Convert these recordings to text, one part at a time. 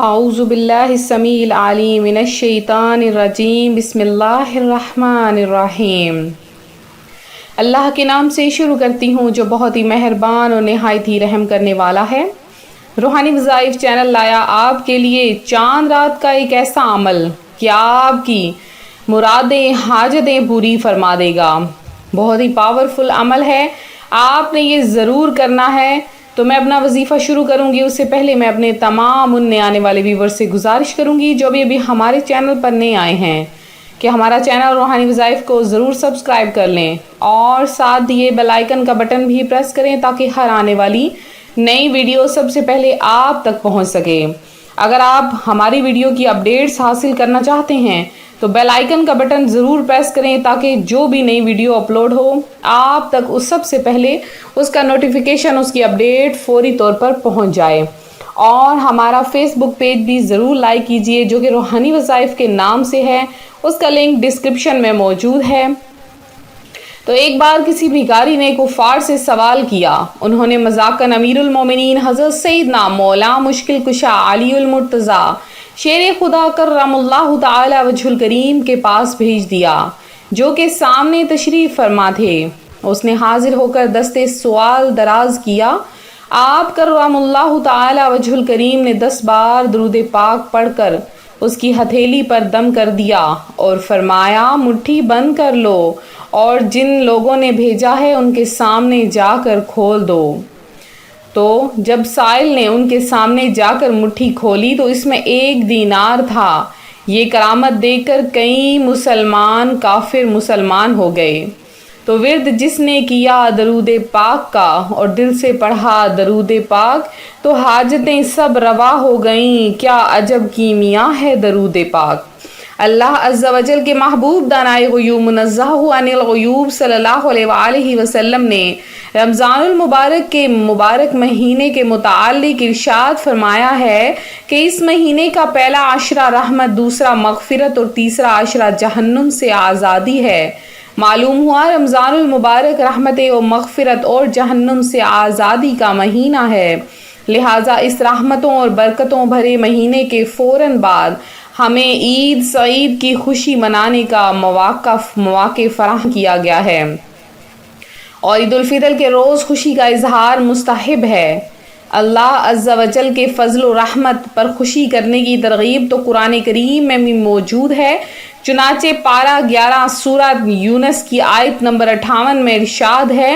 اعوذ باللہ السمیع العلیم من الشیطان الرجیم بسم اللہ الرحمن الرحیم۔ اللہ کے نام سے شروع کرتی ہوں جو بہت ہی مہربان اور نہایت ہی رحم کرنے والا ہے۔ روحانی وظائف چینل لایا آپ کے لیے چاند رات کا ایک ایسا عمل کہ آپ کی مرادیں حاجتیں پوری فرما دے گا۔ بہت ہی پاورفل عمل ہے، آپ نے یہ ضرور کرنا ہے۔ تو میں اپنا وظیفہ شروع کروں گی، اس سے پہلے میں اپنے تمام نئے آنے والے ویورز سے گزارش کروں گی جو ابھی ہمارے چینل پر نئے آئے ہیں کہ ہمارا چینل روحانی وظائف کو ضرور سبسکرائب کر لیں اور ساتھ یہ بیل آئیکن کا بٹن بھی پریس کریں تاکہ ہر آنے والی نئی ویڈیو سب سے پہلے آپ تک پہنچ سکے۔ اگر آپ ہماری ویڈیو کی اپڈیٹس حاصل کرنا چاہتے ہیں تو بیل آئیکن کا بٹن ضرور پریس کریں تاکہ جو بھی نئی ویڈیو اپلوڈ ہو آپ تک اس سب سے پہلے اس کا نوٹیفیکیشن، اس کی اپڈیٹ فوری طور پر پہنچ جائے۔ اور ہمارا فیس بک پیج بھی ضرور لائک کیجئے جو کہ روحانی وظائف کے نام سے ہے، اس کا لنک ڈسکرپشن میں موجود ہے۔ تو ایک بار کسی بھکاری نے کفار سے سوال کیا، انہوں نے مذاقاً امیر المومنین حضرت سیدنا مولا مشکل کشا علی المرتضیٰ شیر خدا کرم اللہ تعالی وجہ الکریم کے پاس بھیج دیا جو کہ سامنے تشریف فرما تھے۔ اس نے حاضر ہو کر دستے سوال دراز کیا۔ آپ کرم اللہ تعالی وجہ الکریم نے 10 بار درود پاک پڑھ کر اس کی ہتھیلی پر دم کر دیا اور فرمایا مٹھی بند کر لو اور جن لوگوں نے بھیجا ہے ان کے سامنے جا کر کھول دو۔ تو جب سائل نے ان کے سامنے جا کر مٹھی کھولی تو اس میں 1 دینار تھا۔ یہ کرامت دیکھ کر کئی کافر مسلمان ہو گئے۔ تو ورد جس نے کیا درود پاک کا اور دل سے پڑھا درود پاک تو حاجتیں سب روا ہو گئیں۔ کیا عجب کیمیا ہے درود پاک۔ اللہ عز و جل کے محبوب دانائے غیوب منزہ عن الغیوب صلی اللہ علیہ وآلہ وسلم نے رمضان المبارک کے مبارک مہینے کے متعلق ارشاد فرمایا ہے کہ اس مہینے کا پہلا عشرہ رحمت، دوسرا مغفرت اور تیسرا عشرہ جہنم سے آزادی ہے۔ معلوم ہوا رمضان المبارک رحمت و مغفرت اور جہنم سے آزادی کا مہینہ ہے، لہٰذا اس رحمتوں اور برکتوں بھرے مہینے کے فوراً بعد ہمیں عید سعید کی خوشی منانے کا مواقع فراہم کیا گیا ہے اور عید الفطر کے روز خوشی کا اظہار مستحب ہے۔ اللہ عز و جل کے فضل و رحمت پر خوشی کرنے کی ترغیب تو قرآن کریم میں بھی موجود ہے۔ چنانچہ پارہ 11 سورہ یونس کی آیت نمبر 58 میں ارشاد ہے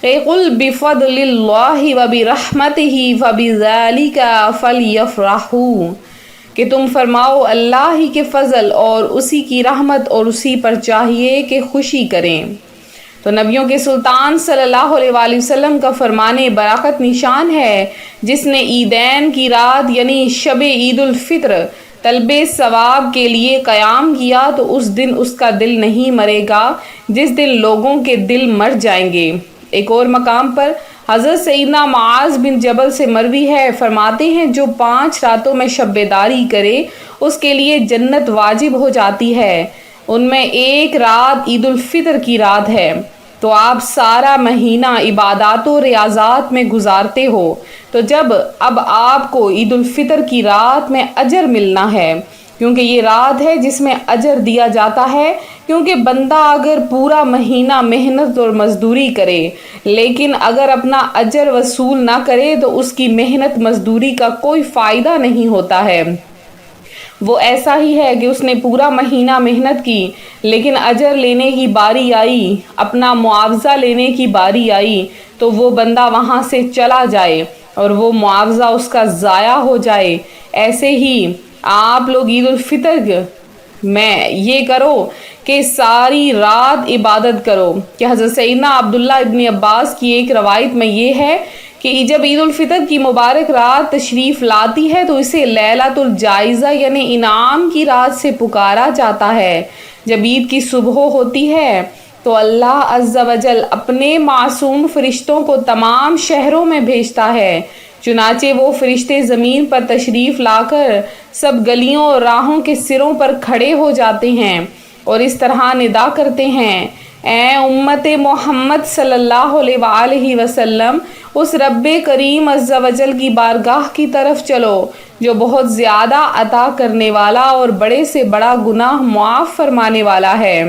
قُلْ بِفَضْلِ اللَّهِ وَبِرَحْمَتِهِ فَبِذَلِكَ فَلْيَفْرَحُوا کہ تم فرماؤ اللہ ہی کے فضل اور اسی کی رحمت اور اسی پر چاہیے کہ خوشی کریں۔ تو نبیوں کے سلطان صلی اللہ علیہ وآلہ وسلم کا فرمانے براقت نشان ہے جس نے عیدین کی رات یعنی شب عید الفطر طلب ثواب کے لیے قیام کیا تو اس دن اس کا دل نہیں مرے گا جس دن لوگوں کے دل مر جائیں گے۔ ایک اور مقام پر حضرت سیدنا معاذ بن جبل سے مروی ہے، فرماتے ہیں جو 5 راتوں میں شب بیداری کرے اس کے لیے جنت واجب ہو جاتی ہے، ان میں ایک رات عید الفطر کی رات ہے۔ تو آپ سارا مہینہ عبادات و ریاضات میں گزارتے ہو تو جب اب آپ کو عید الفطر کی رات میں اجر ملنا ہے، کیونکہ یہ رات ہے جس میں اجر دیا جاتا ہے، کیونکہ بندہ اگر پورا مہینہ محنت اور مزدوری کرے لیکن اگر اپنا اجر وصول نہ کرے تو اس کی محنت مزدوری کا کوئی فائدہ نہیں ہوتا ہے۔ وہ ایسا ہی ہے کہ اس نے پورا مہینہ محنت کی لیکن اجر لینے کی باری آئی، اپنا معاوضہ لینے کی باری آئی تو وہ بندہ وہاں سے چلا جائے اور وہ معاوضہ اس کا ضائع ہو جائے۔ ایسے ہی آپ لوگ عید الفطر میں یہ کرو کہ ساری رات عبادت کرو کہ حضرت سیدنا عبداللہ ابن عباس کی ایک روایت میں یہ ہے کہ جب عید الفطر کی مبارک رات تشریف لاتی ہے تو اسے لیلۃ الجائزہ یعنی انعام کی رات سے پکارا جاتا ہے۔ جب عید کی صبح ہوتی ہے تو اللہ عز و جل اپنے معصوم فرشتوں کو تمام شہروں میں بھیجتا ہے، چنانچہ وہ فرشتے زمین پر تشریف لا کر سب گلیوں اور راہوں کے سروں پر کھڑے ہو جاتے ہیں اور اس طرح ندا کرتے ہیں اے امت محمد صلی اللہ علیہ وآلہ وسلم، اس رب کریم عز و جل کی بارگاہ کی طرف چلو جو بہت زیادہ عطا کرنے والا اور بڑے سے بڑا گناہ معاف فرمانے والا ہے۔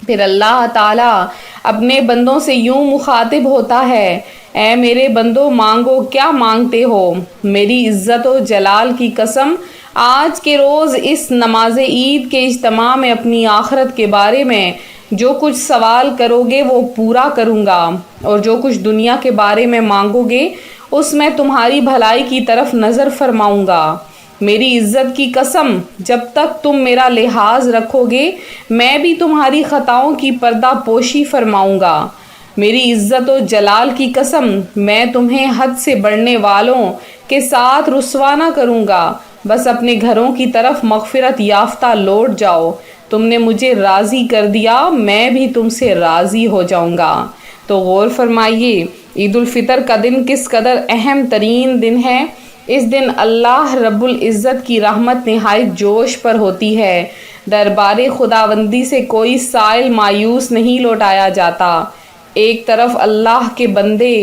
پھر اللہ تعالیٰ اپنے بندوں سے یوں مخاطب ہوتا ہے، اے میرے بندو مانگو کیا مانگتے ہو؟ میری عزت و جلال کی قسم، آج کے روز اس نماز عید کے اجتماع میں اپنی آخرت کے بارے میں جو کچھ سوال کرو گے وہ پورا کروں گا، اور جو کچھ دنیا کے بارے میں مانگو گے اس میں تمہاری بھلائی کی طرف نظر فرماؤں گا۔ میری عزت کی قسم، جب تک تم میرا لحاظ رکھو گے میں بھی تمہاری خطاؤں کی پردہ پوشی فرماؤں گا۔ میری عزت و جلال کی قسم، میں تمہیں حد سے بڑھنے والوں کے ساتھ رسوا نہ کروں گا۔ بس اپنے گھروں کی طرف مغفرت یافتہ لوٹ جاؤ، تم نے مجھے راضی کر دیا، میں بھی تم سے راضی ہو جاؤں گا۔ تو غور فرمائیے، عید الفطر کا دن کس قدر اہم ترین دن ہے۔ اس دن اللہ رب العزت کی رحمت نہایت جوش پر ہوتی ہے۔ دربار خداوندی سے کوئی سائل مایوس نہیں لوٹایا جاتا۔ ایک طرف اللہ کے بندے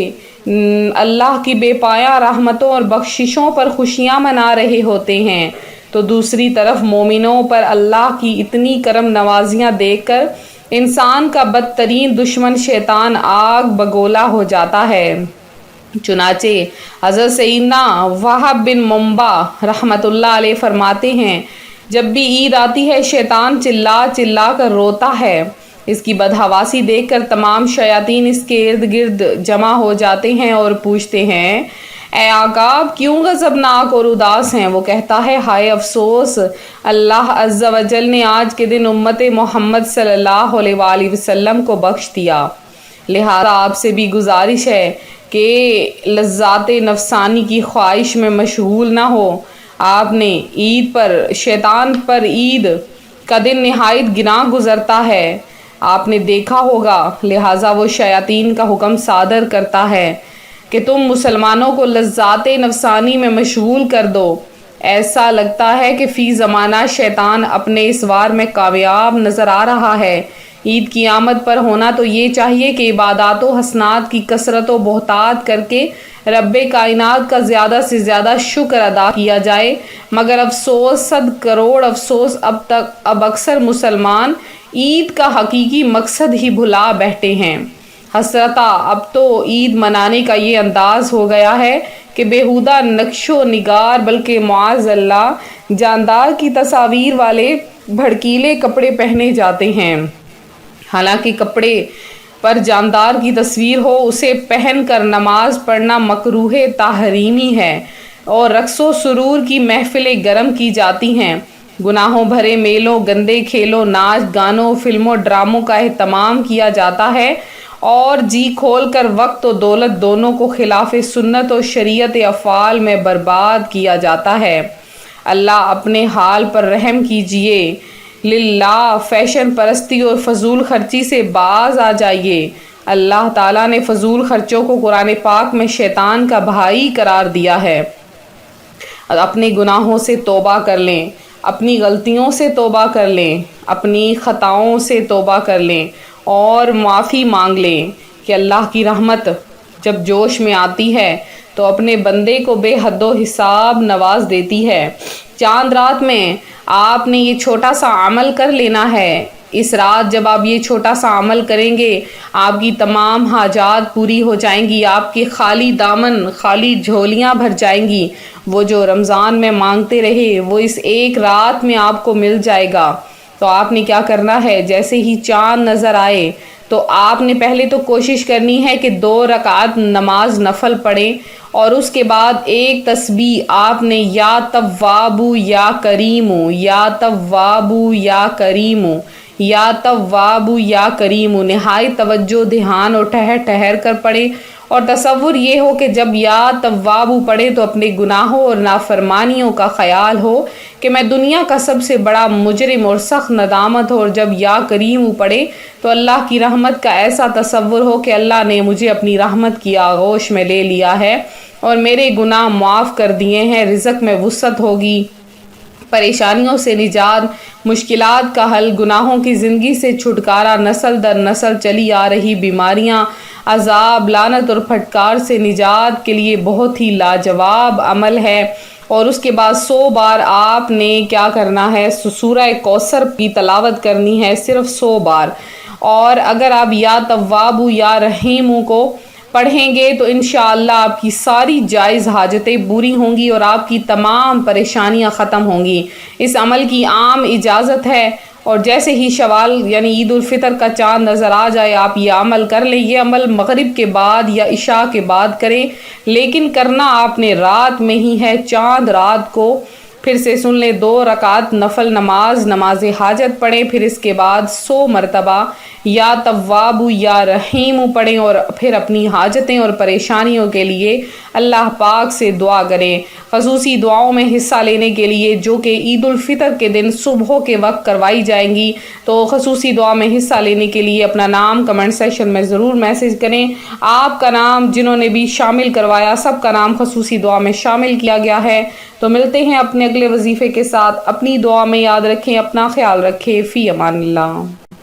اللہ کی بے پایہ رحمتوں اور بخششوں پر خوشیاں منا رہے ہوتے ہیں، تو دوسری طرف مومنوں پر اللہ کی اتنی کرم نوازیاں دیکھ کر انسان کا بدترین دشمن شیطان آگ بگولا ہو جاتا ہے۔ چنانچہ حضرت سیدنا وہب بن منبع رحمۃ اللہ علیہ فرماتے ہیں، جب بھی عید آتی ہے شیطان چلا چلا کر روتا ہے۔ اس کی بدحواسی دیکھ کر تمام شیاطین اس کے ارد گرد جمع ہو جاتے ہیں اور پوچھتے ہیں، اے آقا آپ کیوں غضبناک اور اداس ہیں؟ وہ کہتا ہے، ہائے افسوس، اللہ عز و جل نے آج کے دن امت محمد صلی اللہ علیہ وآلہ وسلم کو بخش دیا، لہذا آپ سے بھی گزارش ہے کہ لذات نفسانی کی خواہش میں مشغول نہ ہو۔ آپ نے عید پر شیطان پر عید کا دن نہایت گراں گزرتا ہے، آپ نے دیکھا ہوگا، لہٰذا وہ شیاطین کا حکم صادر کرتا ہے کہ تم مسلمانوں کو لذات نفسانی میں مشغول کر دو۔ ایسا لگتا ہے کہ فی زمانہ شیطان اپنے اس وار میں کامیاب نظر آ رہا ہے۔ عید کی آمد پر ہونا تو یہ چاہیے کہ عبادات و حسنات کی کثرت و بہتات کر کے رب کائنات کا زیادہ سے زیادہ شکر ادا کیا جائے، مگر افسوس، صد کروڑ افسوس، اب اکثر مسلمان عید کا حقیقی مقصد ہی بھلا بیٹھے ہیں۔ حسرتا، اب تو عید منانے کا یہ انداز ہو گیا ہے کہ بیہودہ نقش و نگار بلکہ معاذ اللہ جاندار کی تصاویر والے بھڑکیلے کپڑے پہنے جاتے ہیں۔ حالانکہ کپڑے پر جاندار کی تصویر ہو، اسے پہن کر نماز پڑھنا مکروہ تحریمی ہے، اور رقص و سرور کی محفلیں گرم کی جاتی ہیں۔ گناہوں بھرے میلوں، گندے کھیلوں، ناچ گانوں، فلموں، ڈراموں کا اہتمام کیا جاتا ہے، اور جی کھول کر وقت و دولت دونوں کو خلاف سنت و شریعت افعال میں برباد کیا جاتا ہے۔ اللہ اپنے حال پر رحم کیجئے، للہ فیشن پرستی اور فضول خرچی سے باز آ جائیے۔ اللہ تعالیٰ نے فضول خرچوں کو قرآن پاک میں شیطان کا بھائی قرار دیا ہے۔ اپنے گناہوں سے توبہ کر لیں، اپنی غلطیوں سے توبہ کر لیں، اپنی خطاؤں سے توبہ کر لیں اور معافی مانگ لیں کہ اللہ کی رحمت جب جوش میں آتی ہے تو اپنے بندے کو بے حد و حساب نواز دیتی ہے۔ چاند رات میں آپ نے یہ چھوٹا سا عمل کر لینا ہے۔ اس رات جب آپ یہ چھوٹا سا عمل کریں گے، آپ کی تمام حاجات پوری ہو جائیں گی، آپ کے خالی دامن، خالی جھولیاں بھر جائیں گی۔ وہ جو رمضان میں مانگتے رہے وہ اس ایک رات میں آپ کو مل جائے گا۔ تو آپ نے کیا کرنا ہے، جیسے ہی چاند نظر آئے تو آپ نے پہلے تو کوشش کرنی ہے کہ 2 رکعت نماز نفل پڑھیں، اور اس کے بعد ایک تسبیح آپ نے یا توابو یا کریمو، یا توابو یا کریمو، یا توابو یا کریمو نہایت توجہ، دھیان اور ٹھہر کر پڑھیں، اور تصور یہ ہو کہ جب یا توابو پڑھے تو اپنے گناہوں اور نافرمانیوں کا خیال ہو کہ میں دنیا کا سب سے بڑا مجرم اور سخت ندامت ہو، اور جب یا کریم پڑھے تو اللہ کی رحمت کا ایسا تصور ہو کہ اللہ نے مجھے اپنی رحمت کی آغوش میں لے لیا ہے اور میرے گناہ معاف کر دیے ہیں، رزق میں وسعت ہوگی، پریشانیوں سے نجات، مشکلات کا حل، گناہوں کی زندگی سے چھٹکارا، نسل در نسل چلی آ رہی بیماریاں، عذاب، لعنت اور پھٹکار سے نجات کے لیے بہت ہی لاجواب عمل ہے۔ اور اس کے بعد 100 بار آپ نے کیا کرنا ہے، سورہ کوثر کی تلاوت کرنی ہے، صرف 100 بار۔ اور اگر آپ یا تواب یا رحیم کو پڑھیں گے تو انشاءاللہ آپ کی ساری جائز حاجتیں پوری ہوں گی اور آپ کی تمام پریشانیاں ختم ہوں گی۔ اس عمل کی عام اجازت ہے، اور جیسے ہی شوال یعنی عید الفطر کا چاند نظر آ جائے آپ یہ عمل کر لیں۔ یہ عمل مغرب کے بعد یا عشاء کے بعد کریں، لیکن کرنا آپ نے رات میں ہی ہے، چاند رات کو۔ پھر سے سن لیں، 2 رکعت نفل نماز حاجت پڑھیں، پھر اس کے بعد 100 مرتبہ یا تواب یا رحیم پڑھیں، اور پھر اپنی حاجتیں اور پریشانیوں کے لیے اللہ پاک سے دعا کریں۔ خصوصی دعاؤں میں حصہ لینے کے لیے جو کہ عید الفطر کے دن صبح کے وقت کروائی جائیں گی، تو خصوصی دعا میں حصہ لینے کے لیے اپنا نام کمنٹ سیکشن میں ضرور میسج کریں۔ آپ کا نام جنہوں نے بھی شامل کروایا، سب کا نام خصوصی دعا میں شامل کیا گیا ہے۔ تو ملتے ہیں اپنے اگلے وظیفے کے ساتھ، اپنی دعا میں یاد رکھیں، اپنا خیال رکھیں، فی امان اللہ۔